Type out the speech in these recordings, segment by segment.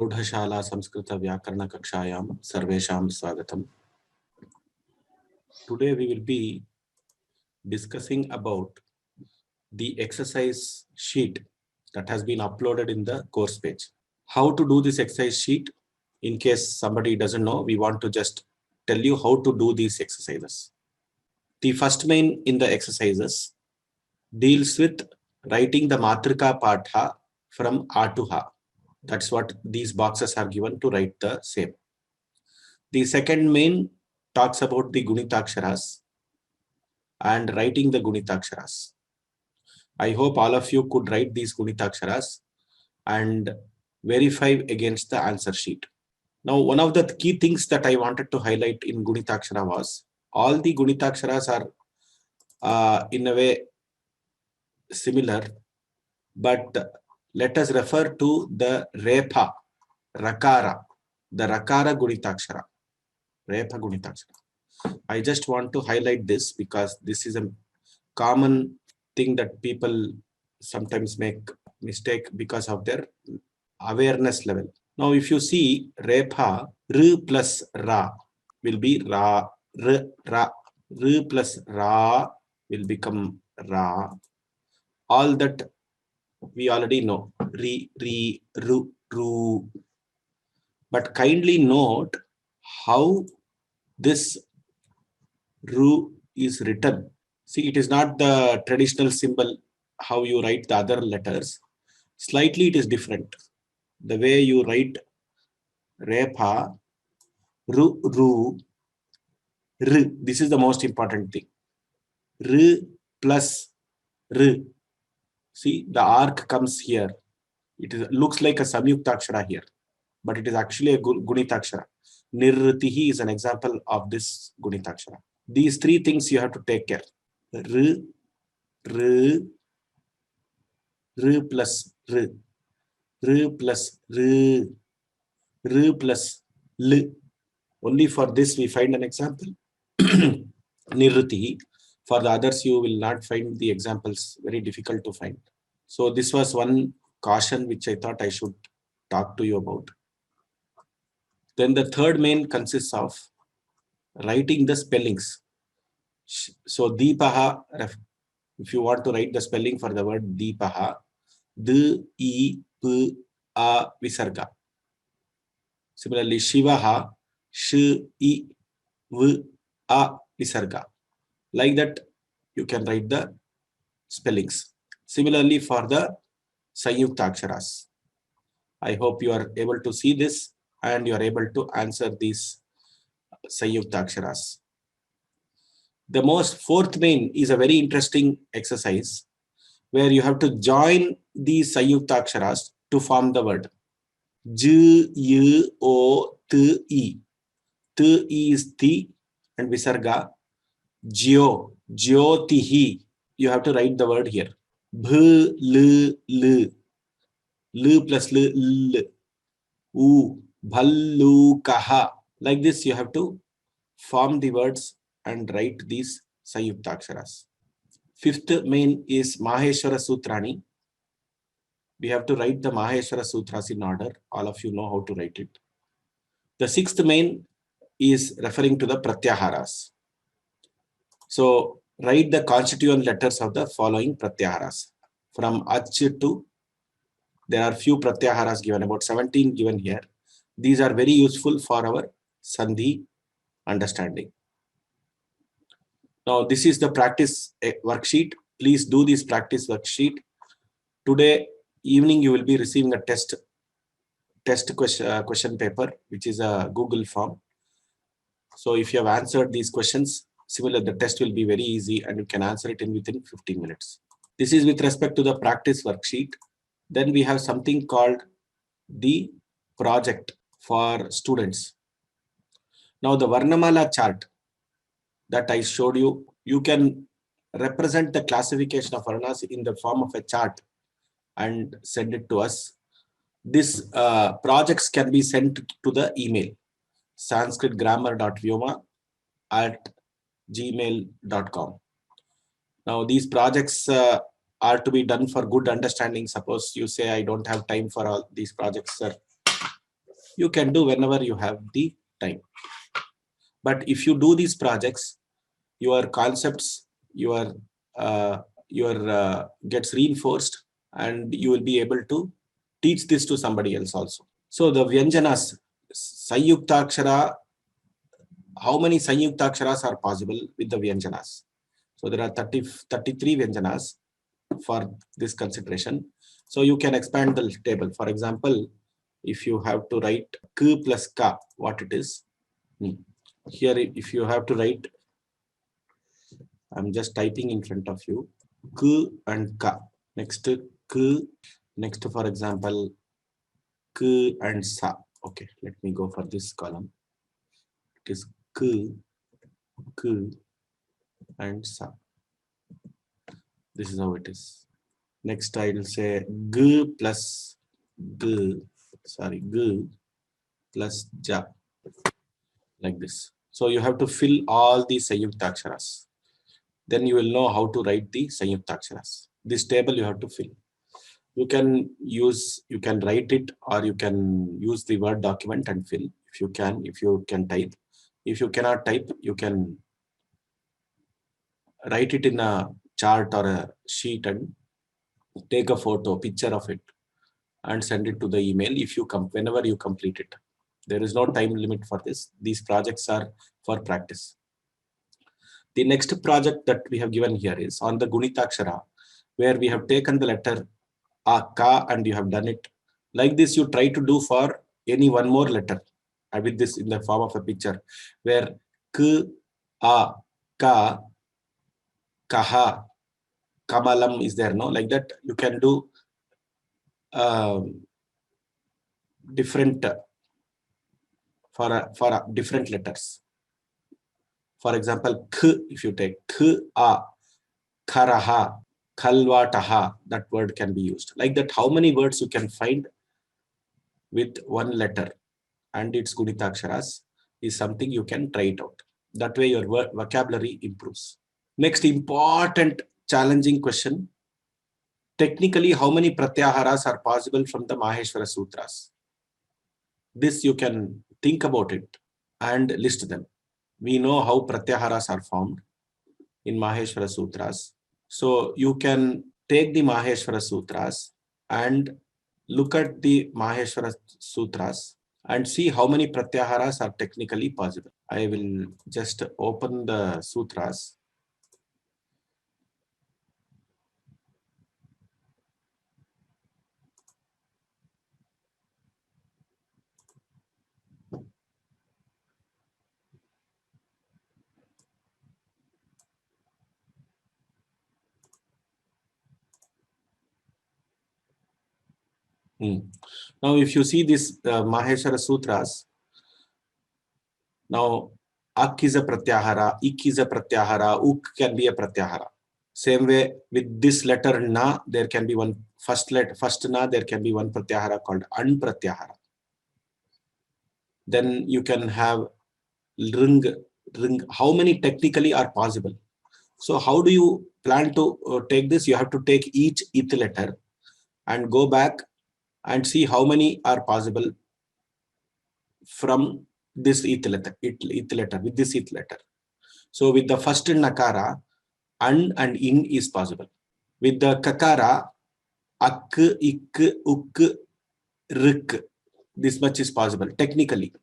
प्रौढशाला संस्कृत व्याकरण कक्षायां सर्वेषां स्वागतम्. Today we will be discussing about the exercise sheet that has been uploaded in the course page. How to do this exercise sheet? In case somebody doesn't know, we want to just tell you how to do these exercises. The first main in the exercises deals with writing the Matrika Patha from A to Ha. That's what these boxes are given to write the same. The second main talks about the Gunitaksharas and writing the Gunitaksharas. I hope all of you could write these Gunitaksharas and verify against the answer sheet. Now, one of the key things that I wanted to highlight in Gunitakshara was all the Gunitaksharas are in a way similar, but let us refer to the Repa, Rakara, the Rakara Gunitakshara. Repa Gunitakshara. I just want to highlight this because this is a common thing that people sometimes make mistake because of their awareness level. Now, if you see Repa, R plus Ra will be Ra, R, Ra. R plus Ra will become Ra. All that we already know. Ri, Ri, Ru, Ru. But kindly note how this Ru is written. See, it is not the traditional symbol, how you write the other letters. Slightly it is different. The way you write Repa, Ru, Ru, R. This is the most important thing. R plus R. See, the arc comes here. It looks like a Samyuktakshara here, but it is actually a Gunitakshara. Nirritihi is an example of this Gunitakshara. These three things you have to take care. R, R, R plus R, R plus R, R plus L. Only for this we find an example. Nirritihi. For the others, you will not find the examples, very difficult to find. So this was one caution which I thought I should talk to you about. Then the third main consists of writing the spellings. So Deepaha, if you want to write the spelling for the word Deepaha, D, E, P, A, Visarga. Similarly, Shivaha, Sh, E, V, A, Visarga. Like that, you can write the spellings. Similarly, for the Sanyuktaksharas. I hope you are able to see this and you are able to answer these Sanyuktaksharas. The fourth main is a very interesting exercise where you have to join these Sanyuktaksharas to form the word. J, Y, O, T, E. T, E is Ti and Visarga. Jyo, Jyotihi. You have to write the word here. Bh, L, L. L plus L, L. U, Bhallu, Kaha. Like this, you have to form the words and write these Sayuktaksharas. Fifth main is Maheshwara Sutrani. We have to write the Maheshwara Sutras in order. All of you know how to write it. The sixth main is referring to the Pratyaharas. So write the constituent letters of the following Pratyaharas. From Ach to, there are few Pratyaharas given, about 17 given here. These are very useful for our Sandhi understanding. Now, this is the practice worksheet. Please do this practice worksheet. Today evening, you will be receiving a test question paper, which is a Google form. So if you have answered these questions, similar, the test will be very easy and you can answer it within 15 minutes. This is with respect to the practice worksheet. Then we have something called the project for students. Now the Varnamala chart that I showed you, you can represent the classification of Varnas in the form of a chart and send it to us. These projects can be sent to the email sanskritgrammar.vyoma@gmail.com. Now these projects are to be done for good understanding. Suppose you say, I don't have time for all these projects, sir. You can do whenever you have the time. But if you do these projects, your concepts, your gets reinforced, and you will be able to teach this to somebody else also. So the Vyanjanas, Sanyuktakshara, how many Sanyuktaksharas are possible with the Vyanjanas? So there are 33 Vyanjanas for this consideration. So you can expand the table. For example, if you have to write K plus Ka, what it is? Here, if you have to write, I'm just typing in front of you, K and Ka. Next K, next for example, K and Sa. Okay, let me go for this column. It is K, K and Sa. This is how it is. Next I will say G plus G, sorry, G plus Ja, like this. So you have to fill all the Sanyuktaksharas. Then you will know how to write the Sanyuktaksharas. This table you have to fill. You can write it, or you can use the Word document and fill if you can type. If you cannot type, you can write it in a chart or a sheet and take a picture of it and send it to the email whenever you complete it. There is no time limit for this. These projects are for practice. The next project that we have given here is on the Gunitakshara, where we have taken the letter A, Ka, and you have done it. Like this, you try to do for any one more letter with this in the form of a picture, where K, A, Ka, Kaha, Kamalam is there, no? Like that, you can do different for different letters. For example, K, if you take K, A, Karaha, Kalvataha, that word can be used. Like that, how many words you can find with one letter and its Gunitaksharas is something you can try it out. That way your vocabulary improves. Next important challenging question. Technically, how many Pratyaharas are possible from the Maheshwara Sutras? This you can think about it and list them. We know how Pratyaharas are formed in Maheshwara Sutras. So you can take the Maheshwara Sutras and look at the Maheshwara Sutras and see how many Pratyaharas are technically possible. I will just open the Sutras. Now, if you see this Maheshwara Sutras, now Ak is a Pratyahara, Ik is a Pratyahara, Uk can be a Pratyahara. Same way with this letter Na, there can be one first Na, there can be one Pratyahara called An Pratyahara. Then you can have Ring. How many technically are possible? So how do you plan to take this? You have to take each ith letter and go back and see how many are possible from this ith letter, with this ith letter. So with the first nakara, an and in is possible. With the kakara, ak, ik, uk, rik, this much is possible technically.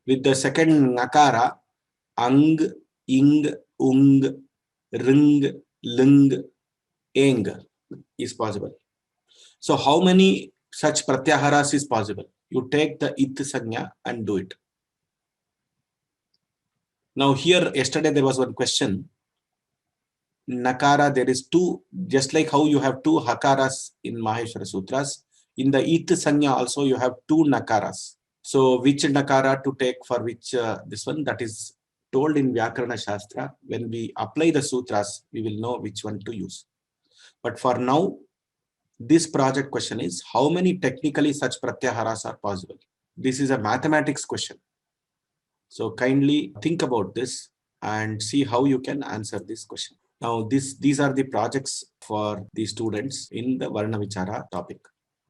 With the second nakara, ang, ing, ung, ring, ling, eng is possible. So how many such pratyaharas is possible? You take the ith sanya and do it. Now here, yesterday there was one question. Nakara, there is two, just like how you have two hakaras in Maheshwara Sutras, in the ith sanya also you have two nakaras. So which nakara to take for which this one, that is told in Vyakarana Shastra. When we apply the sutras, we will know which one to use. But for now, this project question is how many technically such pratyaharas are possible? This is a mathematics question. So kindly think about this and see how you can answer this question. Now, these are the projects for the students in the Varna Vichara topic.